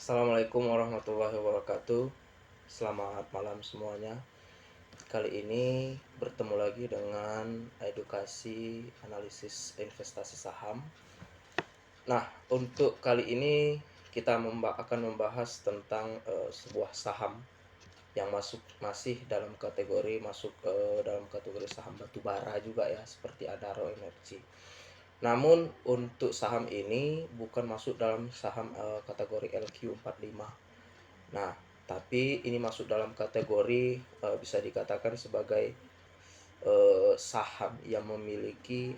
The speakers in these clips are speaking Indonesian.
Assalamualaikum warahmatullahi wabarakatuh. Selamat malam semuanya. Kali ini bertemu lagi dengan edukasi analisis investasi saham. Nah, untuk kali ini kita akan membahas tentang sebuah saham yang masih dalam kategori saham batubara juga ya, seperti Adaro Energy. Namun untuk saham ini bukan masuk dalam saham kategori LQ45. Nah, tapi ini masuk dalam kategori bisa dikatakan sebagai saham yang memiliki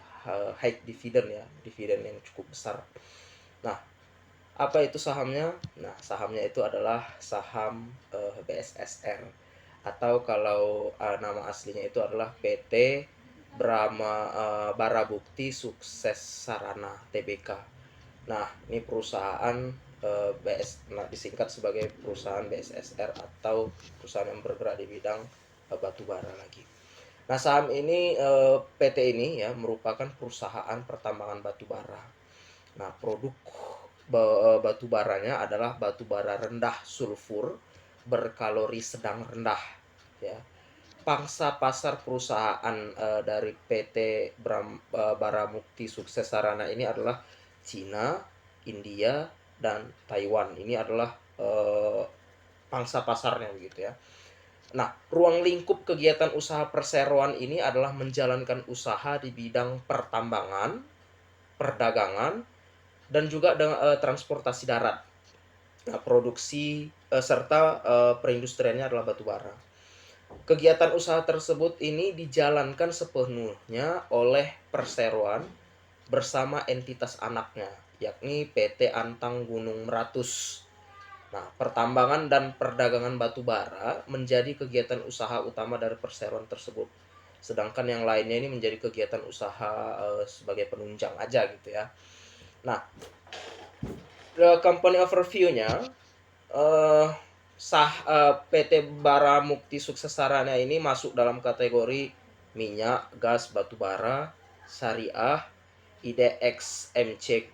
high dividend ya, dividen yang cukup besar. Nah, apa itu sahamnya? Nah, sahamnya itu adalah saham BSSR, atau kalau nama aslinya itu adalah PT Barabukti Sukses Sarana Tbk. Nah, ini perusahaan disingkat sebagai perusahaan BSSR atau perusahaan yang bergerak di bidang batu bara lagi. Nah, saham ini PT ini ya merupakan perusahaan pertambangan batu bara. Nah, produk batu baranya adalah batu bara rendah sulfur berkalori sedang rendah ya. Pangsa pasar perusahaan dari PT Baramukti Sukses Sarana ini adalah Cina, India, dan Taiwan. Ini adalah pangsa pasarnya begitu ya. Nah, ruang lingkup kegiatan usaha perseroan ini adalah menjalankan usaha di bidang pertambangan, perdagangan, dan juga transportasi darat. Nah, produksi serta perindustriannya adalah batubara. Kegiatan usaha tersebut ini dijalankan sepenuhnya oleh perseroan bersama entitas anaknya, yakni PT Antang Gunung Meratus. Nah, pertambangan dan perdagangan batu bara menjadi kegiatan usaha utama dari perseroan tersebut. Sedangkan yang lainnya ini menjadi kegiatan usaha sebagai penunjang aja gitu ya. Nah, company overview-nya PT Baramukti Sukses Sarana ini masuk dalam kategori minyak, gas, batu bara, syariah, idxmc.com,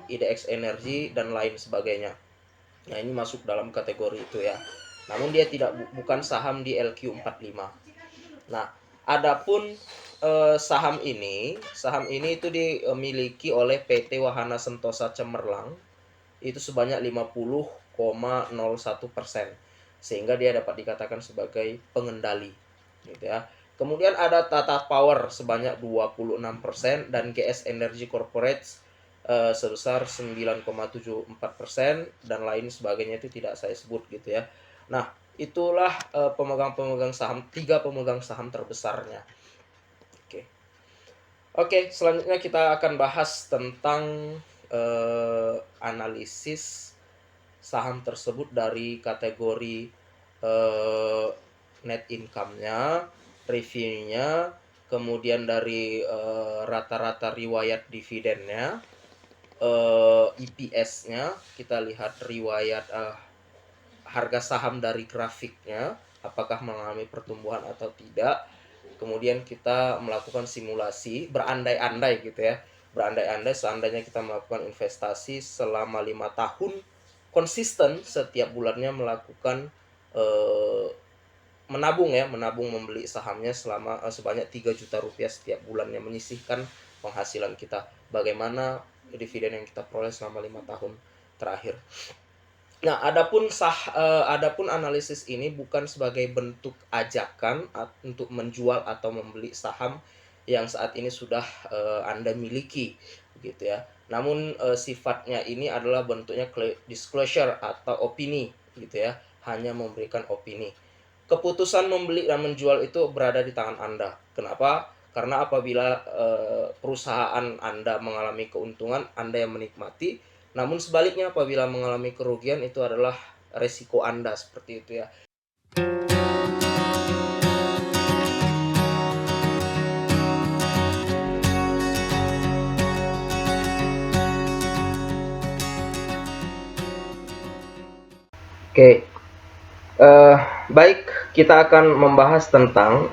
IDX Energy, dan lain sebagainya. Nah, ini masuk dalam kategori itu ya. Namun dia bukan saham di LQ45. Nah, adapun saham ini itu dimiliki oleh PT Wahana Sentosa Cemerlang itu sebanyak 50,01%, sehingga dia dapat dikatakan sebagai pengendali gitu ya. Kemudian ada Tata Power sebanyak 26% dan GS Energy Corporate sebesar 9,74% dan lain sebagainya itu tidak saya sebut gitu ya. Nah, itulah tiga pemegang saham terbesarnya. Oke, selanjutnya kita akan bahas tentang analisis saham tersebut dari kategori net income-nya, revenue-nya, kemudian dari rata-rata riwayat dividennya, EPS-nya. Kita lihat riwayat harga saham dari grafiknya, apakah mengalami pertumbuhan atau tidak. Kemudian kita melakukan simulasi, berandai-andai gitu ya. Berandai-andai seandainya kita melakukan investasi selama 5 tahun konsisten setiap bulannya melakukan menabung membeli sahamnya selama sebanyak 3 juta rupiah setiap bulannya, menyisihkan penghasilan kita. Bagaimana dividen yang kita peroleh selama 5 tahun terakhir. Nah, adapun analisis ini bukan sebagai bentuk ajakan untuk menjual atau membeli saham yang saat ini sudah Anda miliki gitu ya. Namun sifatnya ini adalah bentuknya disclosure atau opini gitu ya, hanya memberikan opini. Keputusan membeli dan menjual itu berada di tangan Anda. Kenapa? Karena apabila perusahaan Anda mengalami keuntungan, Anda yang menikmati. Namun sebaliknya apabila mengalami kerugian, itu adalah resiko Anda, seperti itu ya. Oke. Baik, kita akan membahas tentang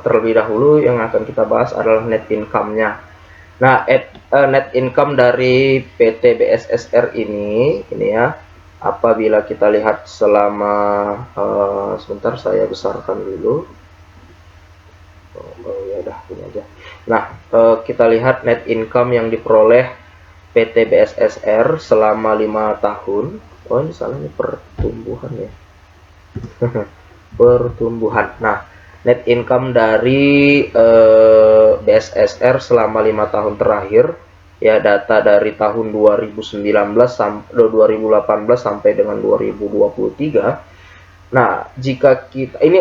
terlebih dahulu yang akan kita bahas adalah net income-nya. Nah, net income dari PT BSSR ini ya, apabila kita lihat selama sebentar saya besarkan dulu. Ya udah ini aja. Nah, kita lihat net income yang diperoleh PT BSSR selama 5 tahun. Oh, ini salah, ini pertumbuhan ya. Pertumbuhan. Nah, net income dari BSSR selama 5 tahun terakhir, ya, data dari tahun 2019 sampai 2018 sampai dengan 2023. Nah, jika kita ini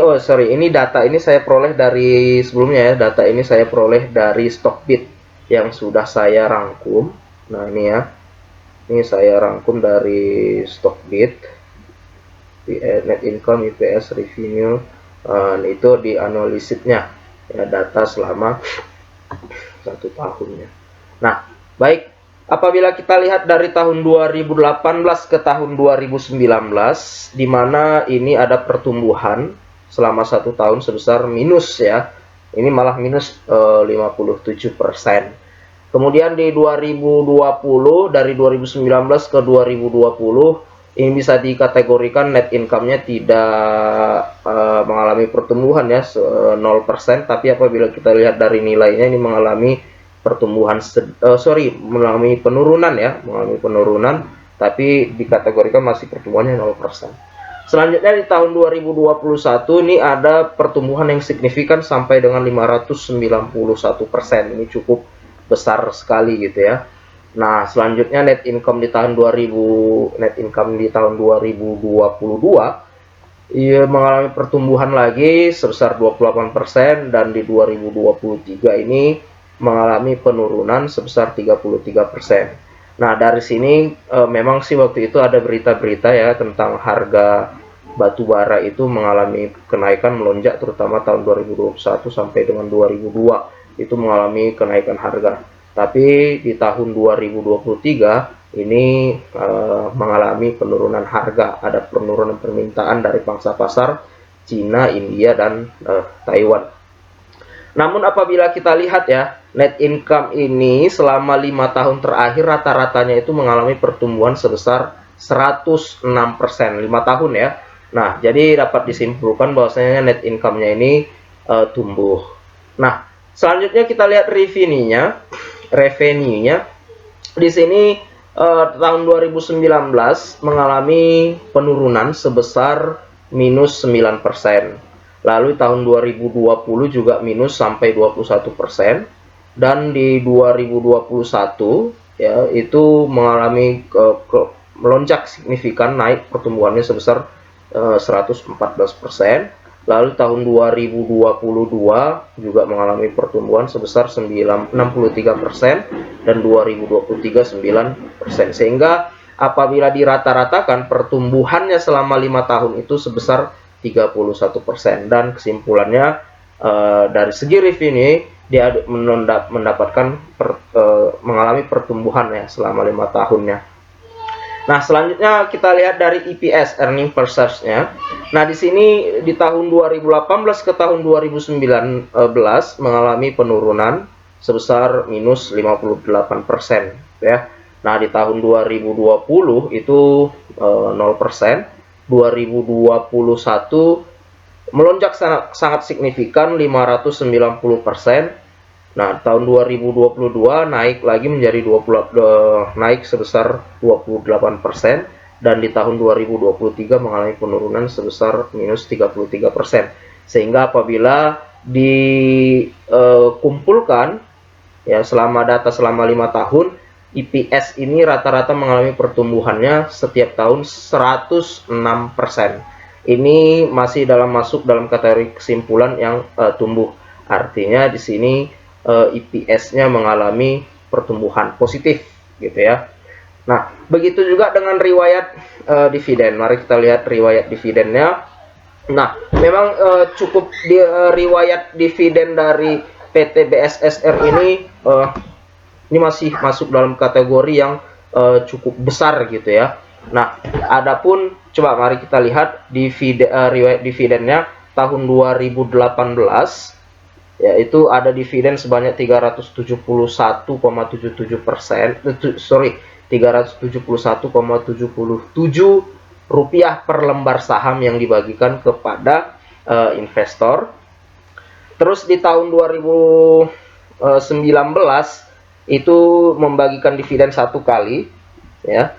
data ini saya peroleh dari sebelumnya ya. Data ini saya peroleh dari Stockbit yang sudah saya rangkum. Nah, ini ya. Ini saya rangkum dari Stockbit. Net income, EPS, revenue, itu di analisisnya ya, data selama 1 tahunnya. Nah, baik, apabila kita lihat dari tahun 2018 ke tahun 2019, di mana ini ada pertumbuhan selama 1 tahun sebesar minus ya, ini malah minus 57%. Kemudian di 2020, dari 2019 ke 2020, ini bisa dikategorikan net income-nya tidak mengalami pertumbuhan ya, 0%, tapi apabila kita lihat dari nilainya ini mengalami pertumbuhan, mengalami penurunan ya, tapi dikategorikan masih pertumbuhannya 0%. Selanjutnya di tahun 2021 ini ada pertumbuhan yang signifikan sampai dengan 591%. Ini cukup besar sekali gitu ya. Nah, selanjutnya net income di tahun 2022 ia mengalami pertumbuhan lagi sebesar 28%, dan di 2023 ini mengalami penurunan sebesar 33%. Nah, dari sini memang sih waktu itu ada berita-berita ya tentang harga batu bara itu mengalami kenaikan melonjak, terutama tahun 2021 sampai dengan 2002 itu mengalami kenaikan harga. Tapi di tahun 2023 ini mengalami penurunan harga, ada penurunan permintaan dari pangsa pasar Cina, India, dan Taiwan. Namun apabila kita lihat ya, net income ini selama 5 tahun terakhir rata-ratanya itu mengalami pertumbuhan sebesar 106%, 5 tahun ya. Nah, jadi dapat disimpulkan bahwasanya net income-nya ini tumbuh. Nah, selanjutnya kita lihat revenue-nya. Di sini tahun 2019 mengalami penurunan sebesar minus 9%. Lalu tahun 2020 juga minus sampai 21%. Dan di 2021 ya itu mengalami melonjak signifikan, naik pertumbuhannya sebesar 114%. Lalu tahun 2022 juga mengalami pertumbuhan sebesar 63%, dan 2023 9%. Sehingga apabila dirata-ratakan pertumbuhannya selama 5 tahun itu sebesar 31%. Dan kesimpulannya dari segi revenue dia mendapatkan mengalami pertumbuhan ya selama 5 tahunnya. Nah, selanjutnya kita lihat dari EPS, earning per share-nya. Nah, di sini di tahun 2018 ke tahun 2019 mengalami penurunan sebesar minus 58% ya. Nah, di tahun 2020 itu 0%, 2021 melonjak sangat signifikan 590%. Nah, tahun 2022 naik lagi menjadi naik sebesar 28%, dan di tahun 2023 mengalami penurunan sebesar minus 33%. Sehingga apabila dikumpulkan ya data selama 5 tahun, EPS ini rata-rata mengalami pertumbuhannya setiap tahun 106%. Ini masih masuk dalam kategori kesimpulan yang tumbuh. Artinya di sini EPS-nya mengalami pertumbuhan positif gitu ya. Nah, begitu juga dengan riwayat dividen. Mari kita lihat riwayat dividennya. Nah, memang cukup riwayat dividen dari PT BSSR ini masih masuk dalam kategori yang cukup besar gitu ya. Nah, adapun coba mari kita lihat riwayat dividennya tahun 2018 yaitu ada dividen sebanyak 371,77%, 371,77 rupiah per lembar saham yang dibagikan kepada investor. Terus di tahun 2019 itu membagikan dividen 1 kali ya,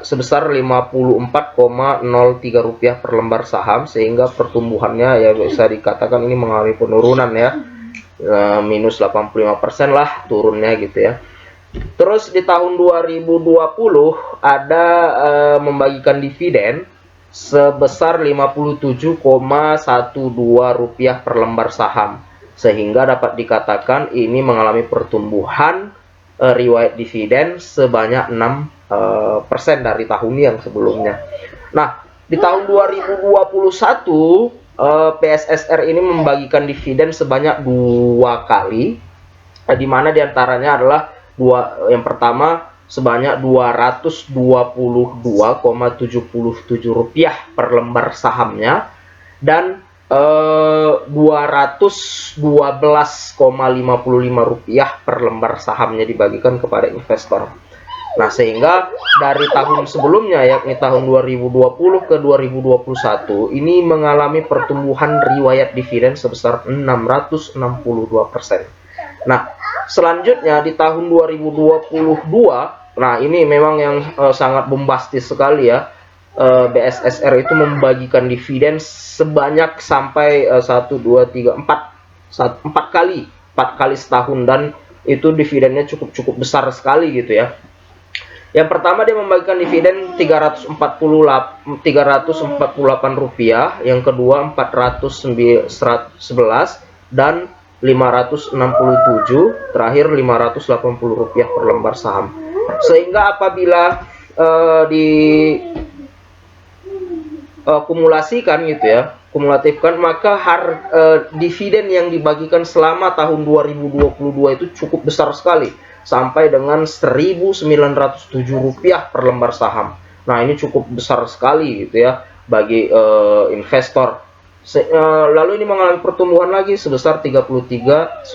sebesar 54,03 rupiah per lembar saham, sehingga pertumbuhannya ya bisa dikatakan ini mengalami penurunan ya, minus 85% lah turunnya gitu ya. Terus di tahun 2020 ada membagikan dividen sebesar 57,12 rupiah per lembar saham, sehingga dapat dikatakan ini mengalami pertumbuhan riwayat dividen sebanyak 6% dari tahun yang sebelumnya. Nah, di tahun 2021 PSSR ini membagikan dividen sebanyak 2 kali, di mana diantaranya adalah yang pertama sebanyak 222,77 rupiah per lembar sahamnya, dan 212,55 rupiah per lembar sahamnya dibagikan kepada investor. Nah, sehingga dari tahun sebelumnya yakni tahun 2020 ke 2021 ini mengalami pertumbuhan riwayat dividen sebesar 662%. Nah, selanjutnya di tahun 2022, nah ini memang yang sangat bombastis sekali ya. BSSR itu membagikan dividen sebanyak sampai 1, 2, 3, 4 kali setahun, dan itu dividennya cukup besar sekali gitu ya. Yang pertama dia membagikan dividen 348 rupiah, yang kedua 411 dan 567, terakhir 580 rupiah per lembar saham. Sehingga apabila kumulasikan gitu ya, kumulatifkan, maka dividen yang dibagikan selama tahun 2022 itu cukup besar sekali, sampai dengan 1.907 rupiah per lembar saham. Nah, ini cukup besar sekali gitu ya bagi investor. Lalu ini mengalami pertumbuhan lagi sebesar 338%.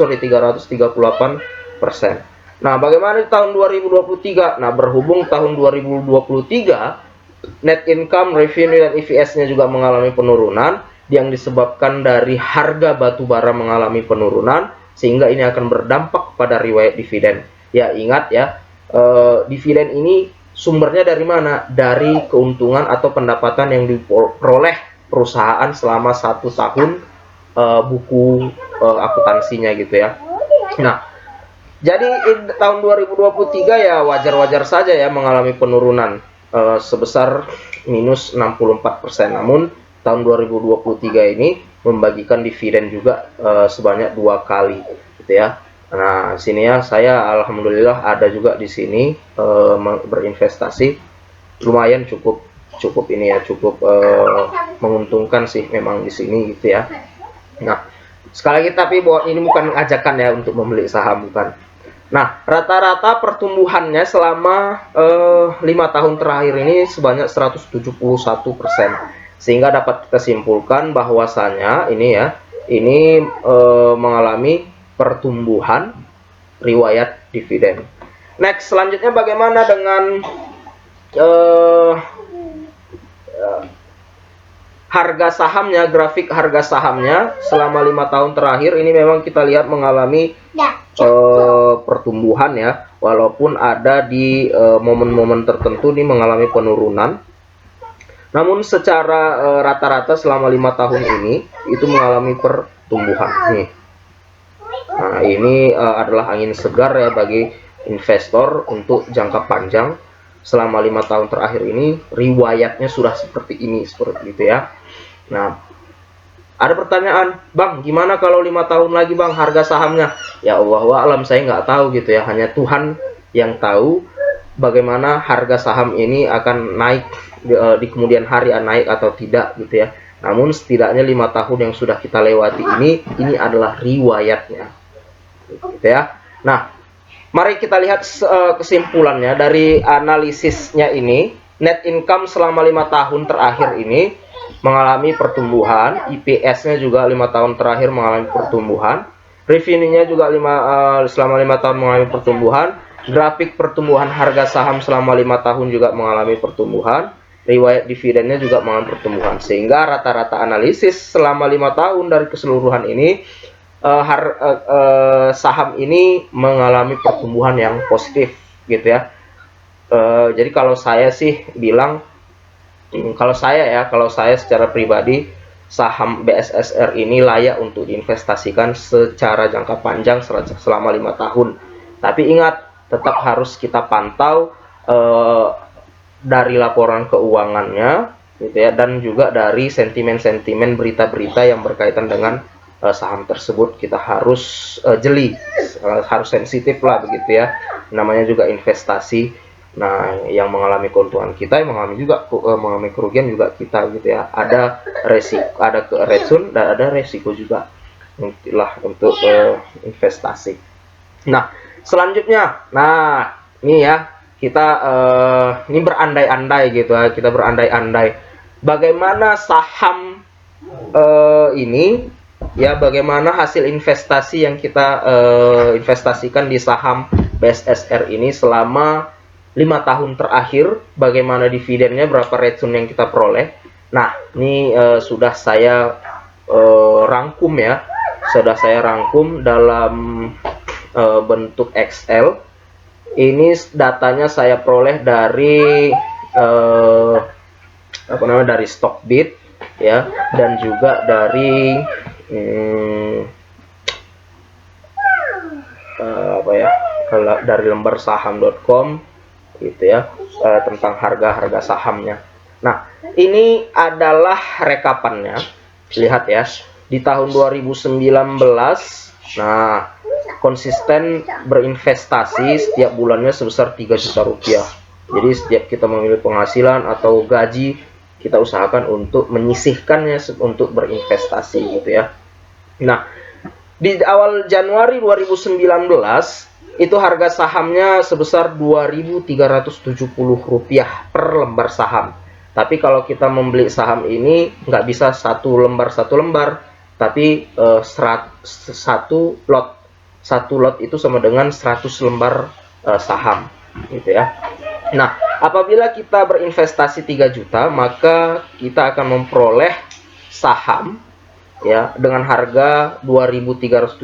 Nah, bagaimana di tahun 2023? Nah, berhubung tahun 2023 net income, revenue, dan EPS-nya juga mengalami penurunan yang disebabkan dari harga batu bara mengalami penurunan, sehingga ini akan berdampak pada riwayat dividen. Ya, ingat ya, dividen ini sumbernya dari mana? Dari keuntungan atau pendapatan yang diperoleh perusahaan selama 1 tahun buku akuntansinya gitu ya. Nah, jadi tahun 2023 ya wajar-wajar saja ya mengalami penurunan sebesar minus 64%. Namun tahun 2023 ini membagikan dividen juga sebanyak 2 kali gitu ya. Nah, sini ya saya alhamdulillah ada juga di sini berinvestasi, lumayan cukup ini ya, cukup menguntungkan sih memang di sini gitu ya. Nah, sekali lagi tapi bahwa ini bukan ajakan ya untuk membeli saham, bukan. Nah, rata-rata pertumbuhannya selama 5 tahun terakhir ini sebanyak 171%, sehingga dapat kita simpulkan bahwasanya ini mengalami pertumbuhan riwayat dividen. Next, selanjutnya bagaimana dengan harga sahamnya, grafik harga sahamnya selama 5 tahun terakhir ini memang kita lihat mengalami pertumbuhan ya, walaupun ada di momen-momen tertentu ini mengalami penurunan. Namun secara rata-rata selama 5 tahun ini itu mengalami pertumbuhan nih. Nah, ini adalah angin segar ya bagi investor untuk jangka panjang. Selama 5 tahun terakhir ini riwayatnya sudah seperti ini, seperti itu ya. Nah, ada pertanyaan, Bang, gimana kalau 5 tahun lagi Bang harga sahamnya? Ya Allah alam, saya nggak tahu gitu ya, hanya Tuhan yang tahu bagaimana harga saham ini akan naik di kemudian hari, naik atau tidak gitu ya. Namun setidaknya 5 tahun yang sudah kita lewati ini adalah riwayatnya gitu ya. Nah, mari kita lihat kesimpulannya dari analisisnya ini. Net income selama 5 tahun terakhir ini mengalami pertumbuhan, EPS-nya juga 5 tahun terakhir mengalami pertumbuhan, revenue-nya juga selama 5 tahun mengalami pertumbuhan, grafik pertumbuhan harga saham selama 5 tahun juga mengalami pertumbuhan, riwayat dividennya juga mengalami pertumbuhan, sehingga rata-rata analisis selama 5 tahun dari keseluruhan ini saham ini mengalami pertumbuhan yang positif gitu ya. Jadi kalau saya sih bilang, kalau saya secara pribadi, saham BSSR ini layak untuk diinvestasikan secara jangka panjang selama 5 tahun. Tapi ingat, tetap harus kita pantau dari laporan keuangannya gitu ya, dan juga dari sentimen-sentimen berita-berita yang berkaitan dengan saham tersebut. Kita harus jeli, harus sensitif lah begitu ya, namanya juga investasi. Nah, yang mengalami keuntungan kita, yang mengalami kerugian juga kita gitu ya. Ada resiko, ada keresun dan ada resiko juga untuk investasi. Nah, selanjutnya, nah ini ya, kita ini berandai-andai gitu ya, kita berandai-andai bagaimana saham ini ya, bagaimana hasil investasi yang kita investasikan di saham BSSR ini selama 5 tahun terakhir, bagaimana dividennya, berapa return yang kita peroleh. Nah, ini sudah saya rangkum ya, sudah saya rangkum dalam bentuk Excel. Ini datanya saya peroleh dari dari Stockbit ya, dan juga dari dari lembarsaham.com gitu ya, tentang harga-harga sahamnya. Nah, ini adalah rekapannya. Lihat ya, di tahun 2019, nah, konsisten berinvestasi setiap bulannya sebesar 3 juta rupiah. Jadi setiap kita memilih penghasilan atau gaji, kita usahakan untuk menyisihkannya untuk berinvestasi gitu ya. Nah, di awal Januari 2019 itu harga sahamnya sebesar Rp2.370 per lembar saham. Tapi kalau kita membeli saham ini nggak bisa satu lembar, tapi satu lot itu sama dengan 100 lembar saham gitu ya. Nah, apabila kita berinvestasi 3 juta, maka kita akan memperoleh saham ya dengan harga 2.370,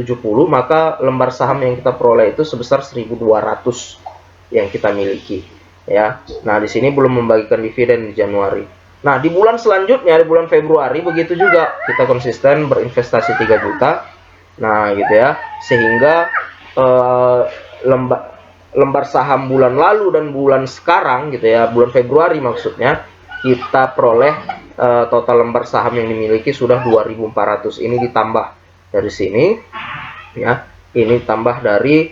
maka lembar saham yang kita peroleh itu sebesar 1.200 yang kita miliki ya. Nah, di sini belum membagikan dividen di Januari. Nah, di bulan selanjutnya, di bulan Februari begitu juga, kita konsisten berinvestasi 3 juta. Nah, gitu ya, sehingga lembar saham bulan lalu dan bulan sekarang gitu ya, bulan Februari maksudnya, kita peroleh total lembar saham yang dimiliki sudah 2.400. Ini ditambah dari sini ya, ini tambah dari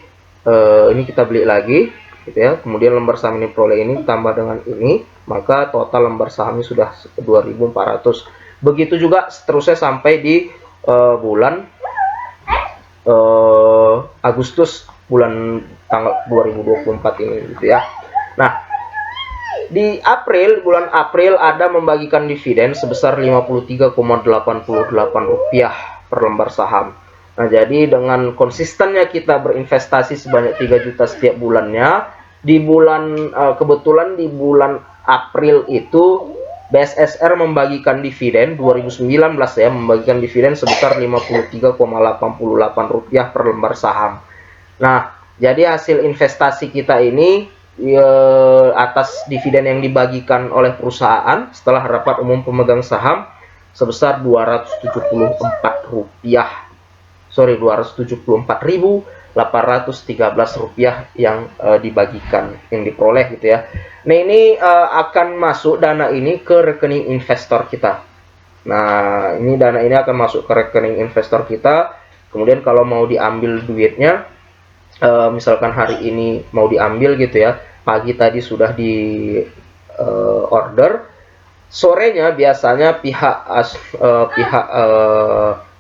ini kita beli lagi gitu ya, kemudian lembar saham ini peroleh ini tambah dengan ini, maka total lembar sahamnya sudah 2.400. Begitu juga seterusnya sampai di bulan Agustus, bulan tanggal 2024 ini gitu ya. Nah, di bulan April ada membagikan dividen sebesar Rp53,88 per lembar saham. Nah, jadi dengan konsistennya kita berinvestasi sebanyak 3 juta setiap bulannya, di bulan kebetulan di bulan April itu BSSR membagikan dividen 2019 ya, membagikan dividen sebesar Rp53,88 per lembar saham. Nah, jadi hasil investasi kita ini atas dividen yang dibagikan oleh perusahaan setelah rapat umum pemegang saham sebesar Rp274.813 yang dibagikan, yang diperoleh gitu ya. Nah, ini akan masuk dana ini ke rekening investor kita. Nah, ini dana ini akan masuk ke rekening investor kita. Kemudian kalau mau diambil duitnya, misalkan hari ini mau diambil gitu ya, pagi tadi sudah di order, sorenya biasanya pihak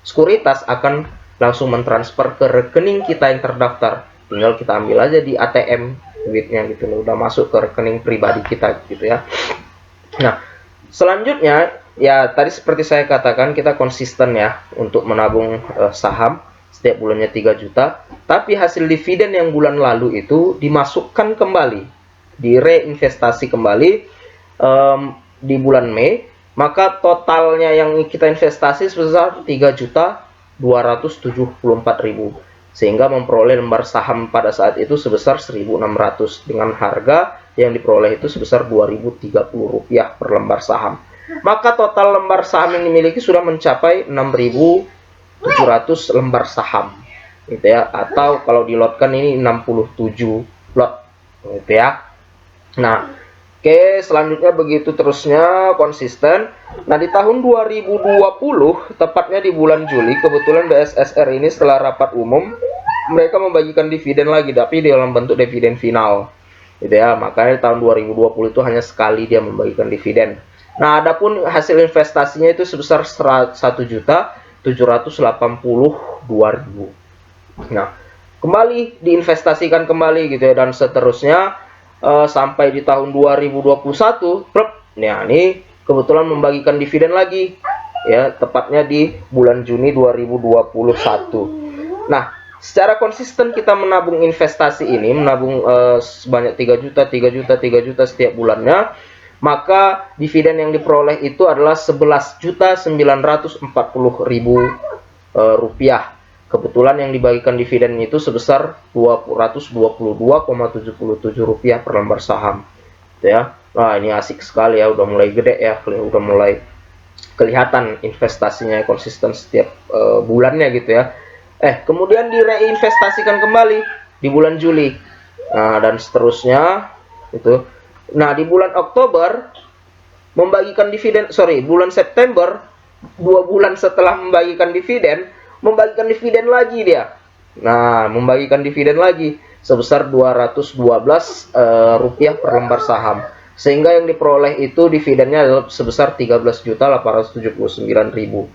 sekuritas akan langsung mentransfer ke rekening kita yang terdaftar. Tinggal kita ambil aja di ATM duitnya gitu loh, udah masuk ke rekening pribadi kita gitu ya. Nah, selanjutnya ya tadi seperti saya katakan, kita konsisten ya untuk menabung saham setiap bulannya 3 juta, tapi hasil dividen yang bulan lalu itu dimasukkan kembali, direinvestasi kembali di bulan Mei, maka totalnya yang kita investasi sebesar 3.274.000, sehingga memperoleh lembar saham pada saat itu sebesar 1.600 dengan harga yang diperoleh itu sebesar Rp2.030 per lembar saham. Maka total lembar saham yang dimiliki sudah mencapai 6.700 lembar saham, gitu ya, atau kalau dilotkan ini 67 lot, gitu ya. Nah, oke, selanjutnya begitu terusnya konsisten. Nah, di tahun 2020, tepatnya di bulan Juli, kebetulan BSSR ini setelah rapat umum, mereka membagikan dividen lagi, tapi dalam bentuk dividen final, gitu ya. Makanya di tahun 2020 itu hanya sekali dia membagikan dividen. Nah, adapun hasil investasinya itu sebesar 1.782.000. Nah, kembali diinvestasikan kembali, gitu ya, dan seterusnya sampai di tahun 2021, nah ini kebetulan membagikan dividen lagi, ya, tepatnya di bulan Juni 2021. Nah, secara konsisten kita menabung investasi ini, menabung sebanyak 3 juta setiap bulannya, maka dividen yang diperoleh itu adalah 11.940.000 rupiah. Kebetulan yang dibagikan dividen itu sebesar Rp222,77 per lembar saham, ya. Nah, ini asik sekali ya, udah mulai gede ya, udah mulai kelihatan investasinya konsisten setiap bulannya, gitu ya. Kemudian direinvestasikan kembali di bulan Juli, nah, dan seterusnya itu. Nah, di bulan Oktober membagikan dividen, bulan September, 2 bulan setelah membagikan dividen lagi dia. Nah, membagikan dividen lagi sebesar Rp212 per lembar saham, sehingga yang diperoleh itu dividennya adalah sebesar 13.879.000.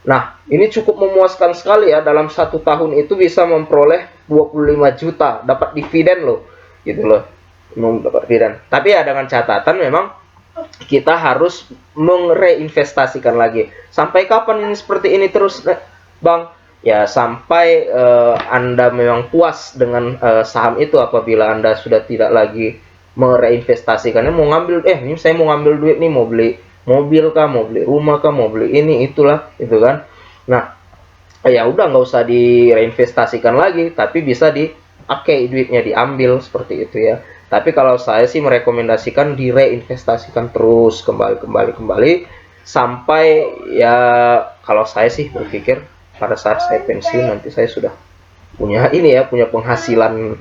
Nah, ini cukup memuaskan sekali ya, dalam 1 tahun itu bisa memperoleh 25 juta dapat dividen loh, gitu loh, dapat dividen. Tapi ya dengan catatan memang kita harus mereinvestasikan lagi. Sampai kapan ini seperti ini terus, Bang? Ya, sampai Anda memang puas dengan saham itu. Apabila Anda sudah tidak lagi mereinvestasikannya, mau ngambil, ini saya mau ngambil duit nih, mau beli mobil kah, mau beli rumah kah, mau beli ini itulah, itu kan. Nah, ya udah, nggak usah direinvestasikan lagi, tapi bisa dipakai duitnya, diambil seperti itu ya. Tapi kalau saya sih merekomendasikan direinvestasikan terus kembali sampai, ya, kalau saya sih berpikir pada saat saya pensiun nanti saya sudah punya punya penghasilan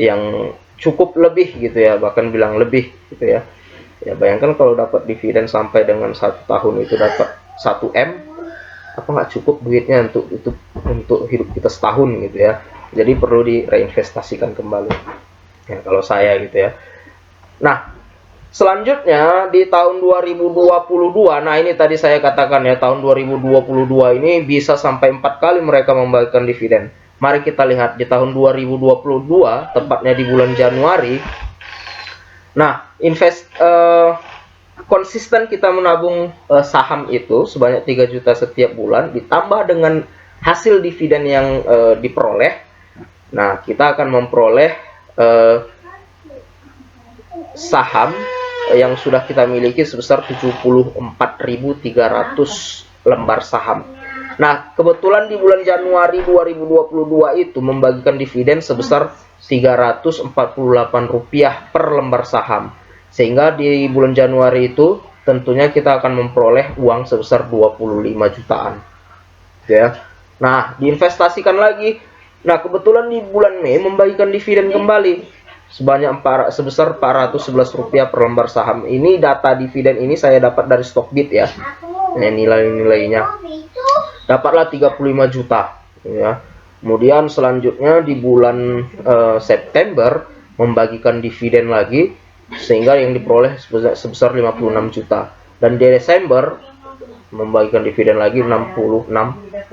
yang cukup lebih, gitu ya, bahkan bilang lebih, gitu ya. Ya, bayangkan kalau dapat dividen sampai dengan 1 tahun itu dapat 1 M, apa nggak cukup duitnya untuk hidup kita setahun, gitu ya. Jadi perlu direinvestasikan kembali, ya, kalau saya, gitu ya. Nah, selanjutnya di tahun 2022, nah ini tadi saya katakan ya, tahun 2022 ini bisa sampai 4 kali mereka membagikan dividen. Mari kita lihat di tahun 2022, tepatnya di bulan Januari. Nah, konsisten kita menabung saham itu sebanyak 3 juta setiap bulan, ditambah dengan hasil dividen yang diperoleh. Nah, kita akan memperoleh saham yang sudah kita miliki sebesar 74.300 lembar saham. Nah, kebetulan di bulan Januari 2022 itu membagikan dividen sebesar Rp348 per lembar saham. Sehingga di bulan Januari itu tentunya kita akan memperoleh uang sebesar 25 jutaan. Ya. Nah, diinvestasikan lagi. Nah, kebetulan di bulan Mei membagikan dividen kembali sebesar Rp411 per lembar saham. Ini data dividen ini saya dapat dari Stockbit ya. Nah, nilai-nilainya. Dapatlah 35 juta, ya. Kemudian selanjutnya di bulan September membagikan dividen lagi, sehingga yang diperoleh sebesar 56 juta. Dan di Desember membagikan dividen lagi 66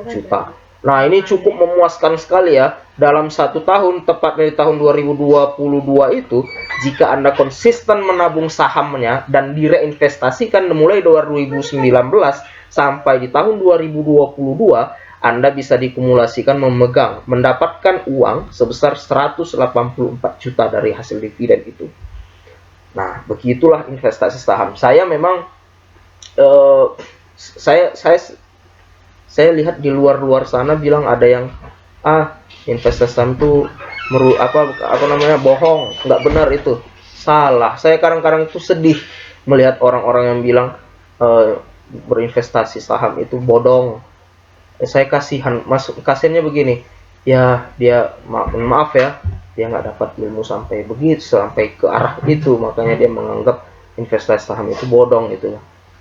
juta. Nah, ini cukup memuaskan sekali ya. Dalam 1 tahun, tepatnya di tahun 2022 itu, jika Anda konsisten menabung sahamnya dan direinvestasikan mulai 2019 sampai di tahun 2022, Anda bisa dikumulasikan mendapatkan uang sebesar 184 juta dari hasil dividen itu. Nah, begitulah investasi saham. Saya memang eh, saya saya saya lihat di luar sana bilang ada yang investasi saham tuh apa namanya bohong, nggak benar itu, salah. Saya kadang-kadang tuh sedih melihat orang-orang yang bilang berinvestasi saham itu bodong. Saya kasihan, kasihannya begini, ya dia maaf ya, dia nggak dapat ilmu sampai begitu, sampai ke arah itu, makanya dia menganggap investasi saham itu bodong gitu.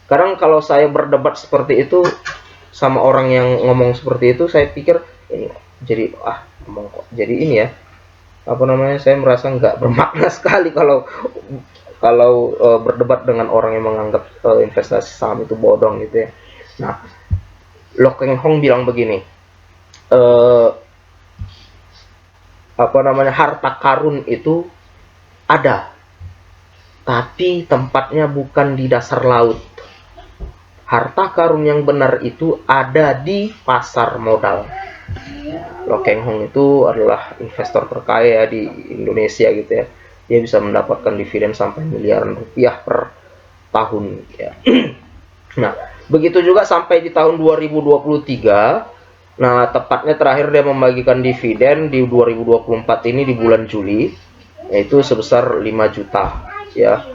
Kadang kalau saya berdebat seperti itu sama orang yang ngomong seperti itu, saya pikir ini jadi ngomong kok jadi ini ya, apa namanya, saya merasa nggak bermakna sekali kalau berdebat dengan orang yang menganggap investasi saham itu bodong gitu ya. Nah, Lo Keng Hong bilang begini, apa namanya, harta karun itu ada, tapi tempatnya bukan di dasar laut. Harta karun yang benar itu ada di pasar modal. Lo Keng Hong itu adalah investor terkaya di Indonesia gitu ya. Dia bisa mendapatkan dividen sampai miliaran rupiah per tahun ya. Nah, begitu juga sampai di tahun 2023. Nah, tepatnya terakhir dia membagikan dividen di 2024 ini di bulan Juli, yaitu sebesar 5 juta ya.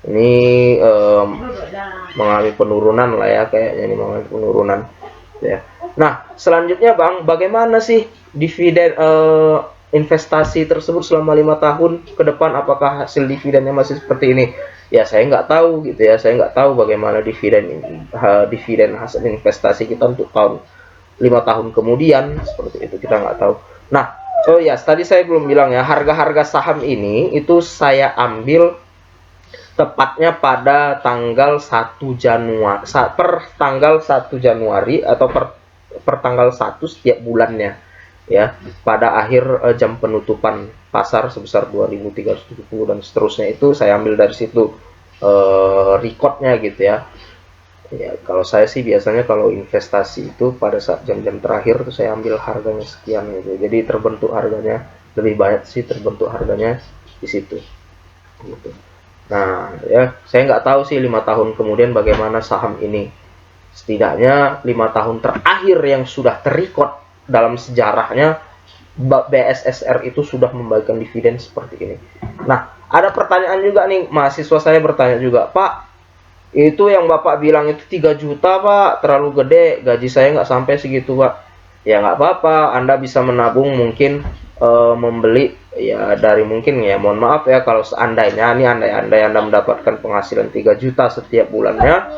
Ini mengalami penurunan lah ya, kayaknya ini mengalami penurunan ya. Nah, selanjutnya Bang, bagaimana sih dividen investasi tersebut selama 5 tahun ke depan? Apakah hasil dividennya masih seperti ini? Ya, saya nggak tahu gitu ya. Saya nggak tahu bagaimana dividen hasil investasi kita untuk 5 tahun kemudian, seperti itu kita nggak tahu. Nah, tadi saya belum bilang ya, harga-harga saham ini itu saya ambil tepatnya pada tanggal 1 Januari, per tanggal 1 Januari atau per tanggal 1 setiap bulannya ya, pada akhir jam penutupan pasar sebesar 2.370 dan seterusnya. Itu saya ambil dari situ recordnya gitu ya. Ya, kalau saya sih biasanya kalau investasi itu pada saat jam-jam terakhir tuh saya ambil harganya sekian gitu. Jadi terbentuk harganya, lebih banyak sih terbentuk harganya di situ gitu. Nah ya, saya nggak tahu sih 5 tahun kemudian bagaimana saham ini. Setidaknya 5 tahun terakhir yang sudah terrecord dalam sejarahnya, BSSR itu sudah membagikan dividen seperti ini. Nah, ada pertanyaan juga nih, mahasiswa saya bertanya juga, Pak, itu yang Bapak bilang itu 3 juta Pak, terlalu gede, gaji saya nggak sampai segitu Pak. Ya nggak apa-apa, Anda bisa menabung, mungkin membeli ya dari, mungkin ya, mohon maaf ya kalau seandainya nih, andai Anda mendapatkan penghasilan 3 juta setiap bulannya,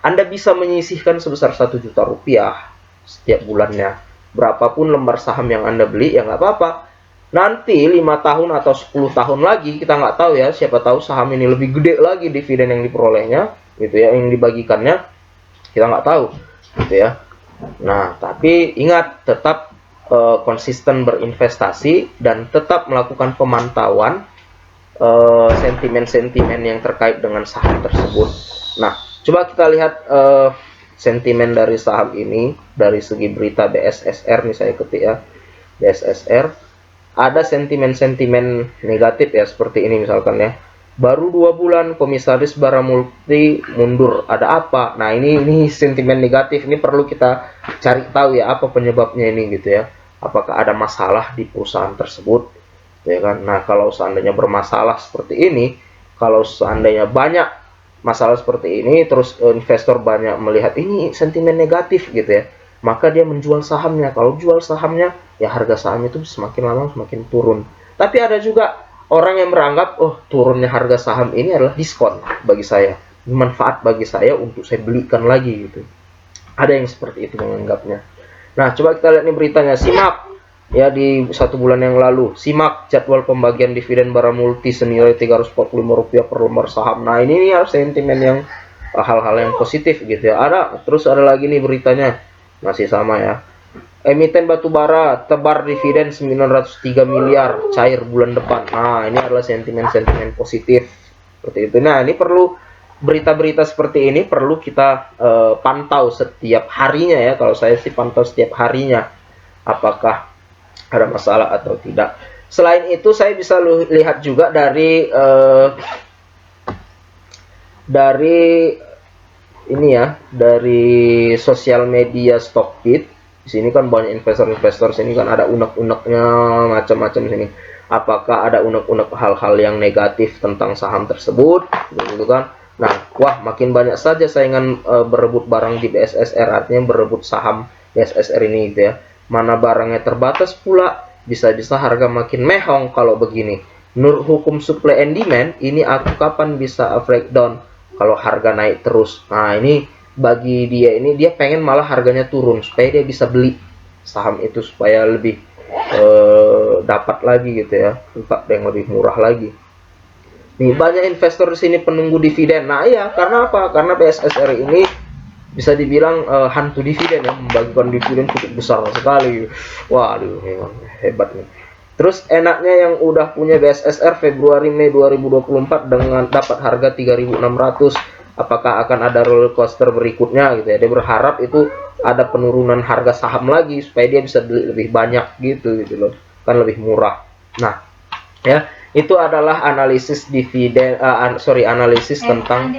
Anda bisa menyisihkan sebesar 1 juta rupiah setiap bulannya. Berapapun lembar saham yang Anda beli, ya nggak apa-apa. Nanti 5 tahun atau 10 tahun lagi, kita nggak tahu ya, siapa tahu saham ini lebih gede lagi dividen yang diperolehnya gitu ya, yang dibagikannya, kita nggak tahu gitu ya. Nah, tapi ingat, tetap konsisten berinvestasi dan tetap melakukan pemantauan sentimen-sentimen yang terkait dengan saham tersebut. Nah, coba kita lihat sentimen dari saham ini dari segi berita BSSR nih, saya ketik ya, BSSR. Ada sentimen-sentimen negatif ya, seperti ini misalkan ya. Baru 2 bulan komisaris Baramulti mundur, ada apa? Nah, ini sentimen negatif, ini perlu kita cari tahu ya, apa penyebabnya ini gitu ya. Apakah ada masalah di perusahaan tersebut ya kan? Nah, kalau seandainya bermasalah seperti ini, kalau seandainya banyak masalah seperti ini, terus investor banyak melihat ini sentimen negatif gitu ya, maka dia menjual sahamnya. Kalau jual sahamnya, ya harga saham itu semakin lama semakin turun. Tapi ada juga orang yang beranggap, turunnya harga saham ini adalah diskon bagi saya, manfaat bagi saya untuk saya belikan lagi gitu. Ada yang seperti itu menganggapnya. Nah, coba kita lihat nih beritanya, simak ya, di 1 bulan yang lalu, simak jadwal pembagian dividen Baramulti senilai Rp345 per lembar saham. Nah, ini ya sentimen yang hal-hal yang positif gitu ya. Terus ada lagi nih beritanya, masih sama ya. Emiten batubara tebar dividen 903 miliar cair bulan depan. Nah, ini adalah sentimen-sentimen positif seperti itu. Nah, ini perlu, berita-berita seperti ini perlu kita pantau setiap harinya ya. Kalau saya sih pantau setiap harinya, apakah ada masalah atau tidak. Selain itu, saya bisa lihat juga dari ini ya, dari sosial media Stockbit. Di sini kan banyak investor-investor, sini kan ada unek-uneknya macam-macam sini. Apakah ada unek-unek hal-hal yang negatif tentang saham tersebut, gitu kan? Nah, wah makin banyak saja saingan berebut barang di BSSR, artinya berebut saham BSSR ini gitu ya. Mana barangnya terbatas pula, bisa-bisa harga makin mehong kalau begini. Menurut hukum supply and demand, ini aku kapan bisa breakdown kalau harga naik terus. Nah, ini bagi dia ini dia pengen malah harganya turun supaya dia bisa beli saham itu supaya lebih dapat lagi gitu ya, tempat yang lebih murah lagi. Nih banyak investor di sini penunggu dividen. Nah iya, karena apa? Karena BSSR ini bisa dibilang hantu dividen ya, membagikan dividen cukup besar sekali. Waduh, memang hebat nih. Terus enaknya yang udah punya BSSR Februari Mei 2024 dengan dapat harga 3.600, apakah akan ada roller coaster berikutnya gitu ya. Dia berharap itu ada penurunan harga saham lagi supaya dia bisa beli lebih banyak gitu loh. Kan lebih murah. Nah, ya, itu adalah analisis dividen analisis tentang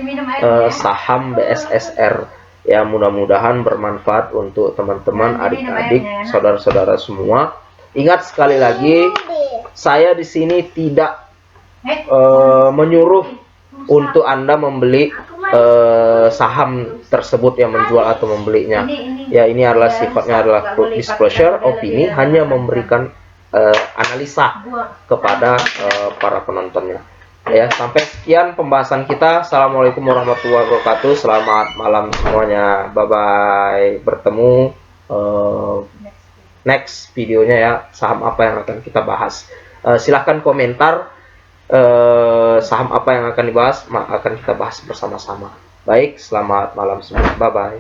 saham BSSR. Ya, mudah-mudahan bermanfaat untuk teman-teman, adik-adik, saudara-saudara semua. Ingat sekali lagi, saya di sini tidak menyuruh untuk Anda membeli saham tersebut yang menjual atau membelinya. Ya, ini adalah sifatnya adalah disclosure, opini, hanya memberikan analisa kepada para penontonnya. Ya, sampai sekian pembahasan kita. Assalamualaikum warahmatullahi wabarakatuh. Selamat malam semuanya. Bye bye. Bertemu next videonya ya, saham apa yang akan kita bahas. Silahkan komentar saham apa yang akan dibahas, akan kita bahas bersama-sama. Baik, selamat malam semua. Bye bye.